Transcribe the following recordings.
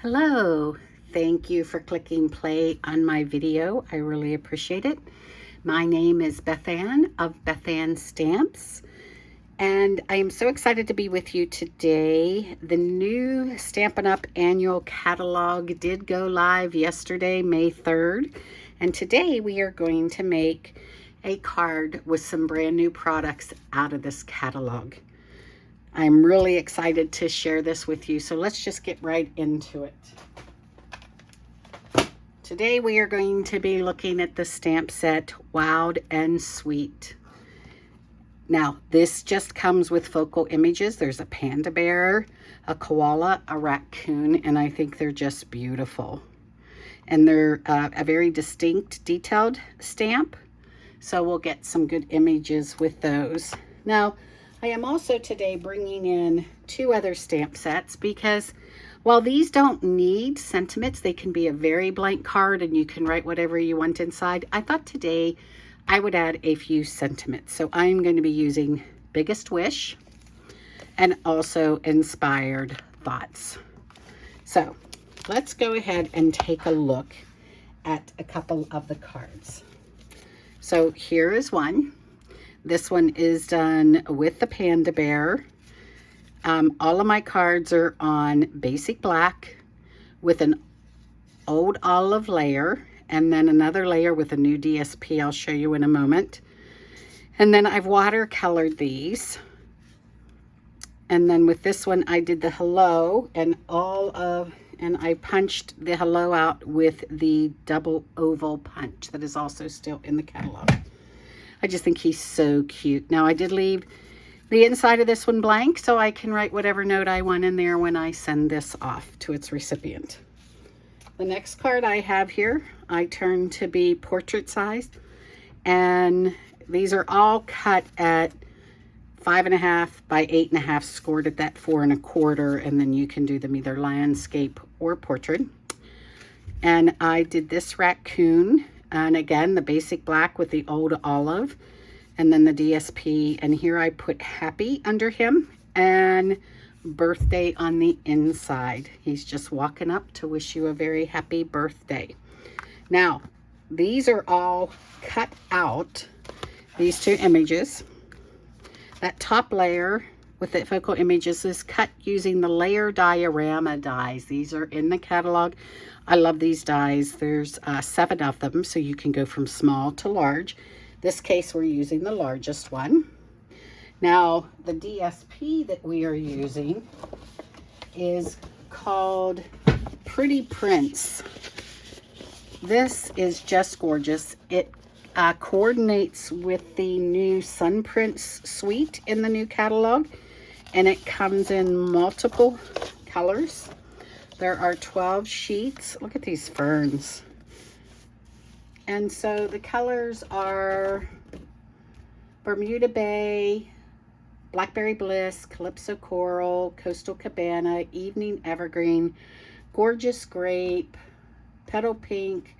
Hello, thank you for clicking play on my video. I really appreciate it. My name is Beth Ann of Beth Ann Stamps, and I am so excited to be with you today. The new Stampin' Up! Annual catalog did go live yesterday, May 3rd, and today we are going to make a card with some brand new products out of this catalog. I'm really excited to share this with you, so let's just get right into it. Today we are going to be looking at the stamp set Wild and Sweet. Now, this just comes with focal images. There's a panda bear, a koala, a raccoon, and I think they're just beautiful. And they're a very distinct, detailed stamp, so we'll get some good images with those. Now, I am also today bringing in two other stamp sets because while these don't need sentiments, they can be a very blank card and you can write whatever you want inside. I thought today I would add a few sentiments. So I'm going to be using Biggest Wish and also Inspired Thoughts. So let's go ahead and take a look at a couple of the cards. So here is one. This one is done with the panda bear. All of my cards are on basic black with an old olive layer and then another layer with a new DSP I'll show you in a moment. And then I've watercolored these. And then with this one I did the hello and I punched the hello out with the double oval punch that is also still in the catalog. I just think he's so cute. Now I did leave the inside of this one blank so I can write whatever note I want in there when I send this off to its recipient. The next card I have here, I turned to be portrait sized, and these are all cut at 5.5 by 8.5, scored at that 4 1/4, and then you can do them either landscape or portrait. And I did this raccoon, and again the basic black with the old olive and then the DSP, and here I put happy under him and birthday on the inside. He's just walking up to wish you a very happy birthday. Now these are all cut out, these two images. That top layer with the focal images is cut using the layer diorama dies. These are in the catalog. I love these dies. There's 7 of them, so you can go from small to large. This case we're using the largest one. Now the DSP that we are using is called Pretty Prince. This is just gorgeous. It coordinates with the new Sun Prince suite in the new catalog, and it comes in multiple colors. There are 12 sheets. Look at these ferns. And so the colors are Bermuda Bay, Blackberry Bliss, Calypso Coral, Coastal Cabana, Evening Evergreen, Gorgeous Grape, Petal Pink,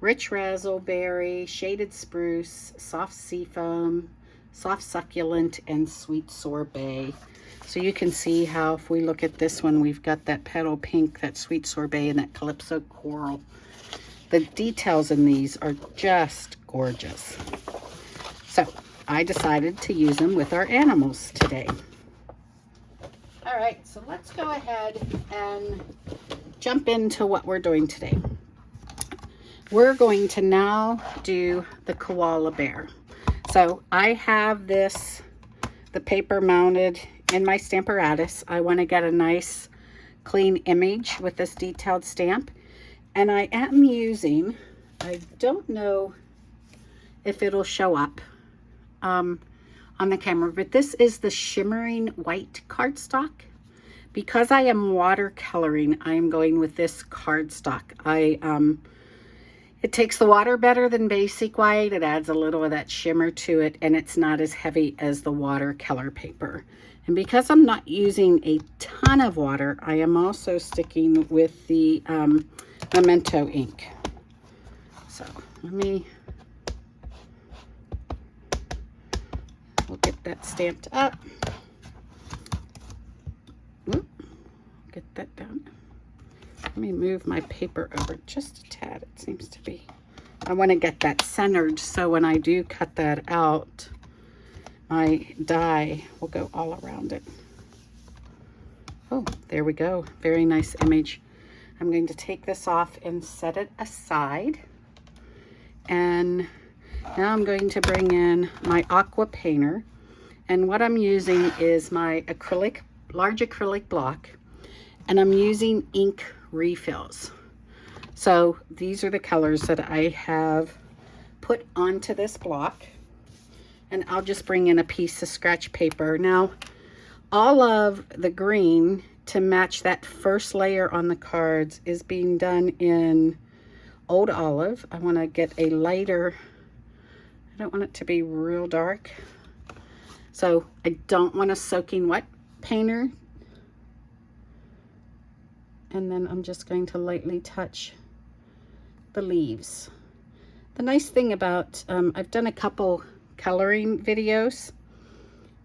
Rich Razzleberry, Shaded Spruce, Soft Seafoam, Soft Succulent, and Sweet Sorbet. So you can see how if we look at this one, we've got that Petal Pink, that Sweet Sorbet, and that Calypso Coral. The details in these are just gorgeous. So I decided to use them with our animals today. All right, so let's go ahead and jump into what we're doing today. We're going to now do the koala bear. So I have the paper mounted in my Stamparatus. I want to get a nice clean image with this detailed stamp. And I am using, I don't know if it'll show up on the camera, but this is the shimmering white cardstock. Because I am watercoloring, I am going with this cardstock. It takes the water better than basic white. It adds a little of that shimmer to it, and it's not as heavy as the watercolor paper. And because I'm not using a ton of water, I am also sticking with the Memento ink. So we'll get that stamped up. Oop, get that down. Let me move my paper over just a tad. It seems to be. I want to get that centered so when I do cut that out, my die will go all around it. Oh, there we go. Very nice image. I'm going to take this off and set it aside. And now I'm going to bring in my aqua painter. And what I'm using is my large acrylic block. And I'm using ink refills. So these are the colors that I have put onto this block. And I'll just bring in a piece of scratch paper. Now, all of the green to match that first layer on the cards is being done in Old Olive. I want to get a lighter, I don't want it to be real dark. So I don't want a soaking wet painter. And then I'm just going to lightly touch the leaves. The nice thing about, I've done a couple coloring videos.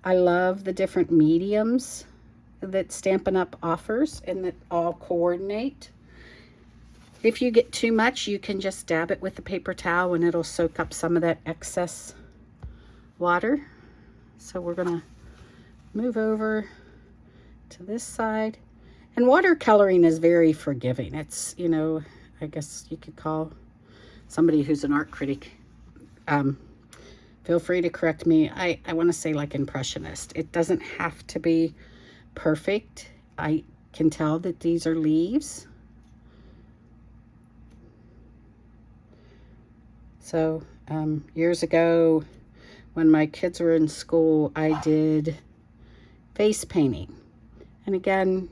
I love the different mediums that Stampin' Up! Offers and that all coordinate. If you get too much, you can just dab it with a paper towel and it'll soak up some of that excess water. So we're gonna move over to this side. And watercoloring is very forgiving. It's, you know, I guess you could call somebody who's an art critic. Feel free to correct me. I want to say like impressionist. It doesn't have to be perfect. I can tell that these are leaves. So years ago when my kids were in school, I did face painting. And again,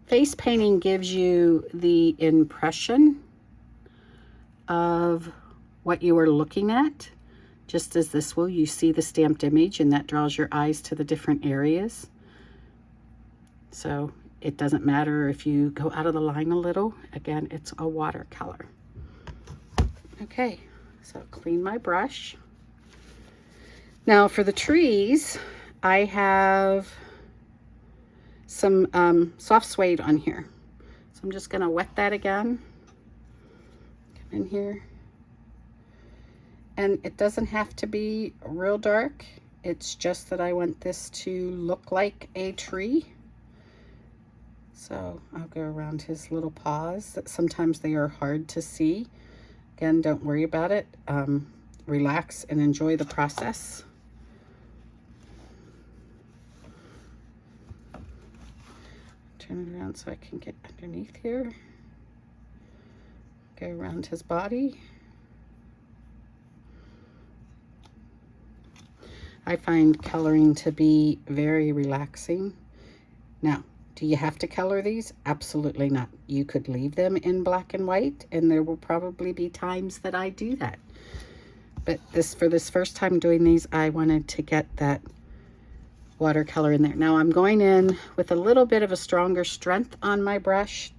face painting gives you the impression of what you are looking at. Just as this will, you see the stamped image and that draws your eyes to the different areas. So it doesn't matter if you go out of the line a little. Again, it's a watercolor. Okay, so clean my brush. Now for the trees, I have some soft suede on here. So I'm just gonna wet that again. Come in here. And it doesn't have to be real dark. It's just that I want this to look like a tree. So I'll go around his little paws. That sometimes they are hard to see. Again, don't worry about it. Relax and enjoy the process. Turn it around so I can get underneath here. Go around his body. I find coloring to be very relaxing. Now, do you have to color these? Absolutely not. You could leave them in black and white, and there will probably be times that I do that. But for this first time doing these, I wanted to get that watercolor in there. Now I'm going in with a little bit of a stronger strength on my brush,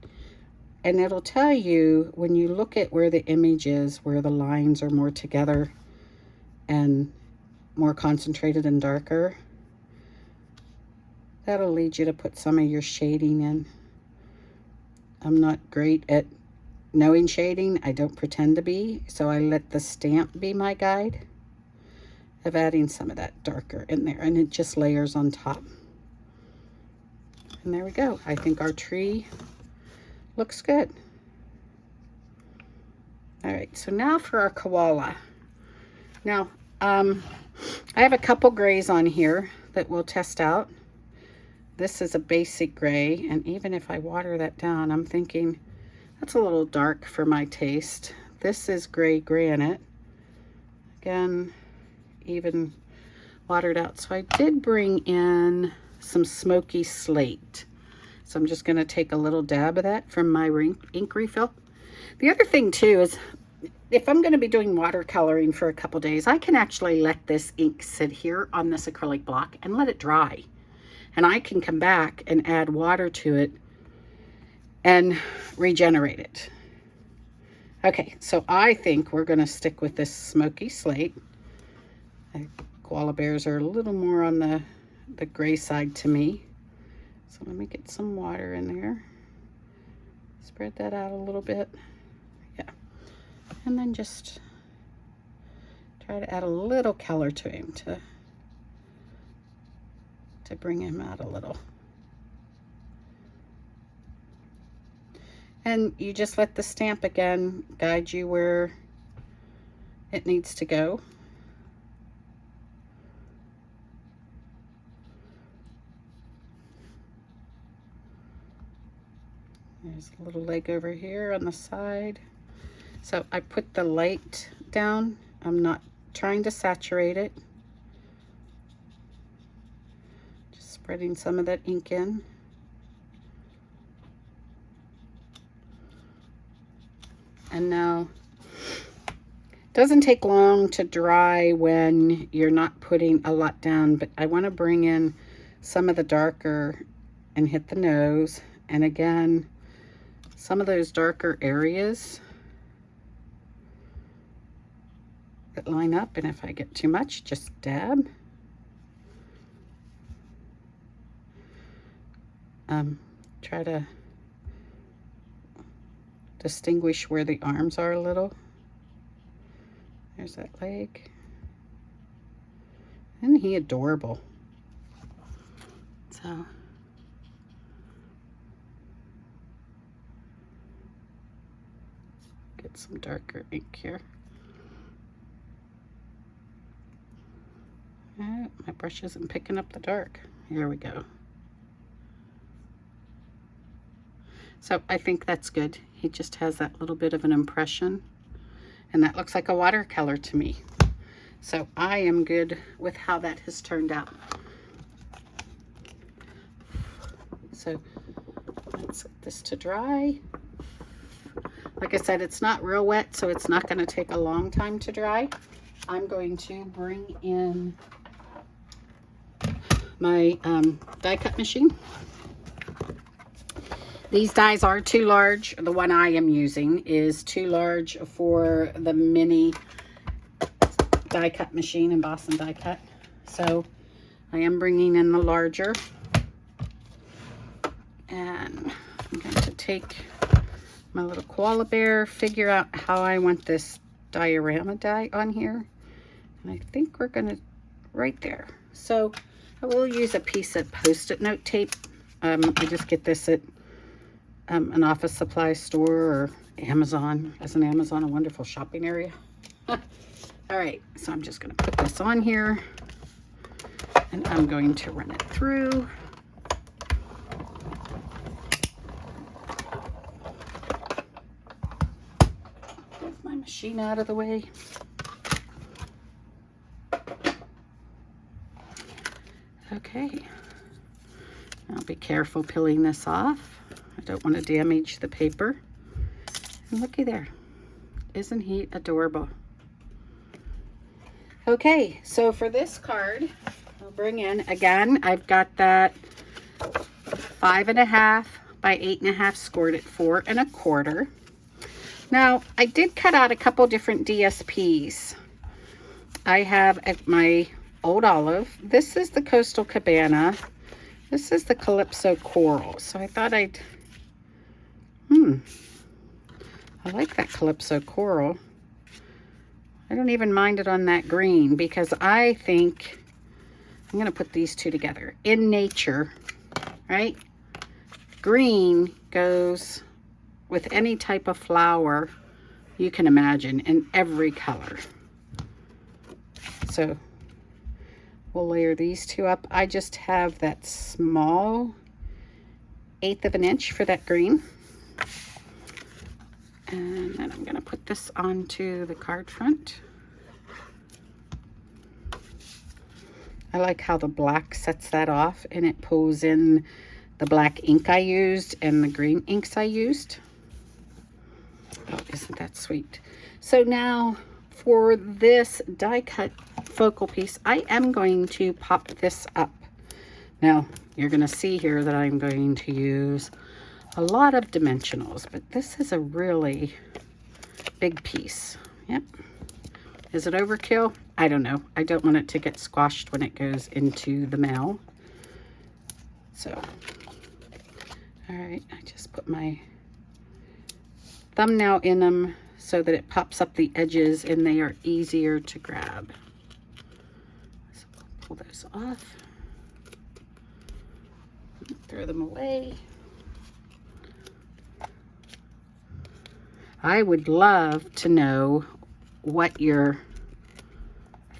and it'll tell you when you look at where the image is, where the lines are more together and more concentrated and darker. That'll lead you to put some of your shading in. I'm not great at knowing shading. I don't pretend to be, so I let the stamp be my guide of adding some of that darker in there, and it just layers on top. And there we go. I think our tree looks good. All right, so now for our koala. Now, I have a couple grays on here that we'll test out. This is a basic gray, and even if I water that down, I'm thinking that's a little dark for my taste. This is gray granite. Again, even watered out. So I did bring in some smoky slate. So I'm just going to take a little dab of that from my ink refill. The other thing too is, if I'm going to be doing watercoloring for a couple days, I can actually let this ink sit here on this acrylic block and let it dry. And I can come back and add water to it and regenerate it. Okay, so I think we're going to stick with this smoky slate. Koala bears are a little more on the gray side to me. So let me get some water in there. It's Spread that out a little bit. Yeah. And then just try to add a little color to him to bring him out a little. And you just let the stamp again guide you where it needs to go. There's a little leg over here on the side. So I put the light down. I'm not trying to saturate it. Just spreading some of that ink in. And now, it doesn't take long to dry when you're not putting a lot down, but I want to bring in some of the darker and hit the nose. And again, some of those darker areas that line up, and if I get too much, just dab. Try to distinguish where the arms are a little. There's that leg. Isn't he adorable? So get some darker ink here. Oh, my brush isn't picking up the dark. Here we go. So I think that's good. He just has that little bit of an impression. And that looks like a watercolor to me. So I am good with how that has turned out. So let's get this to dry. Like I said, it's not real wet, so it's not going to take a long time to dry. I'm going to bring in my die cut machine. These dies are too large. The one I am using is too large for the mini die cut machine in Boston Die Cut. So I am bringing in the larger. And I'm going to take my little Koala Bear, figure out how I want this diorama die on here. And I think we're going to, right there. So I will use a piece of Post-it note tape. I just get this at an office supply store or Amazon. As an Amazon, a wonderful shopping area. All right, so I'm just going to put this on here and I'm going to run it through. Move my machine out of the way. Okay, I'll be careful peeling this off. I don't want to damage the paper. And looky there. Isn't he adorable? Okay, so for this card, I'll bring in, again, I've got that 5.5 by 8.5 scored at 4 1/4. Now, I did cut out a couple different DSPs. I have at my Old Olive. This is the Coastal Cabana. This is the Calypso Coral. So I thought I'd, I like that Calypso Coral. I don't even mind it on that green because I think I'm going to put these two together. In nature, right? Green goes with any type of flower you can imagine in every color. So we'll layer these two up. I just have that small 1/8 of an inch for that green. And then I'm going to put this onto the card front. I like how the black sets that off and it pulls in the black ink I used and the green inks I used. Oh, isn't that sweet? So now for this die cut focal piece, I am going to pop this up. Now, you're going to see here that I'm going to use a lot of dimensionals, but this is a really big piece. Yep. Is it overkill? I don't know. I don't want it to get squashed when it goes into the mail. So, all right, I just put my thumbnail in them so that it pops up the edges and they are easier to grab. So we'll pull those off. Throw them away. I would love to know what your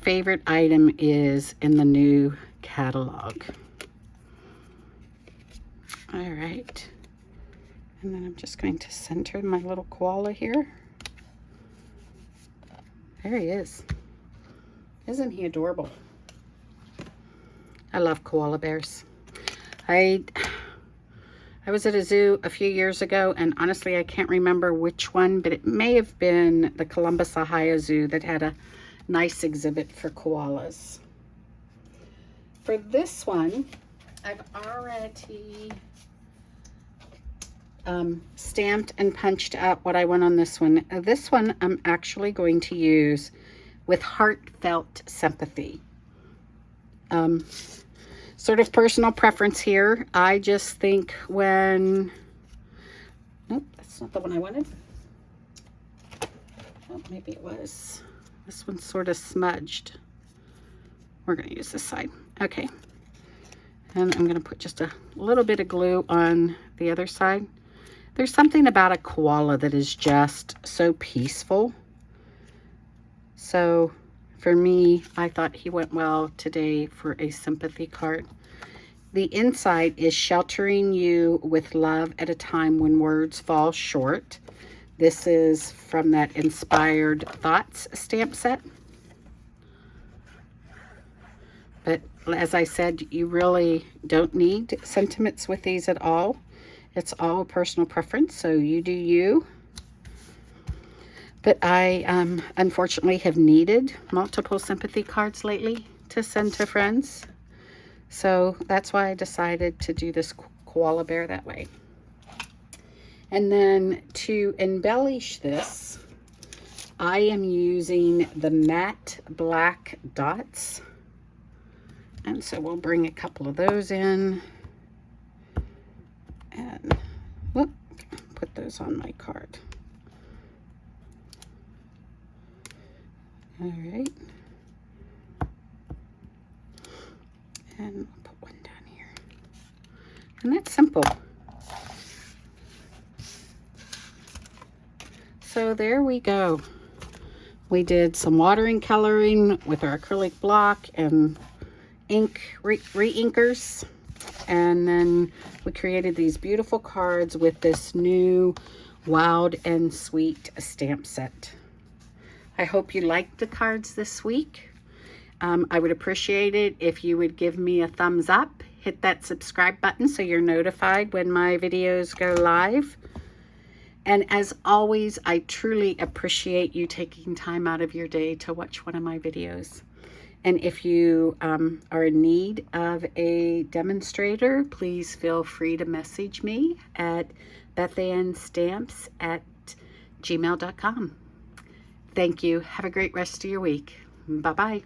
favorite item is in the new catalog. All right. And then I'm just going to center my little koala here. There he is. Isn't he adorable? I love koala bears. I was at a zoo a few years ago, and honestly, I can't remember which one, but it may have been the Columbus, Ohio Zoo that had a nice exhibit for koalas. For this one, I've already stamped and punched out what I want on this one. This one I'm actually going to use with heartfelt sympathy. Sort of personal preference here. I just think when, nope, that's not the one I wanted. Oh, maybe it was. This one's sort of smudged. We're going to use this side. Okay. And I'm going to put just a little bit of glue on the other side. There's something about a koala that is just so peaceful. So for me, I thought he went well today for a sympathy card. The inside is sheltering you with love at a time when words fall short. This is from that Inspired Thoughts stamp set. But as I said, you really don't need sentiments with these at all. It's all a personal preference, so you do you. But I unfortunately have needed multiple sympathy cards lately to send to friends. So that's why I decided to do this koala bear that way. And then to embellish this, I am using the matte black dots. And so we'll bring a couple of those in. And whoop, put those on my card. All right. And we'll put one down here. And that's simple. So there we go. We did some watering coloring with our acrylic block and ink re-inkers. And then we created these beautiful cards with this new Wild and Sweet stamp set. I hope you liked the cards this week. I would appreciate it if you would give me a thumbs up, hit that subscribe button so you're notified when my videos go live. And as always, I truly appreciate you taking time out of your day to watch one of my videos. And if you are in need of a demonstrator, please feel free to message me at bethannstamps@gmail.com. Thank you. Have a great rest of your week. Bye-bye.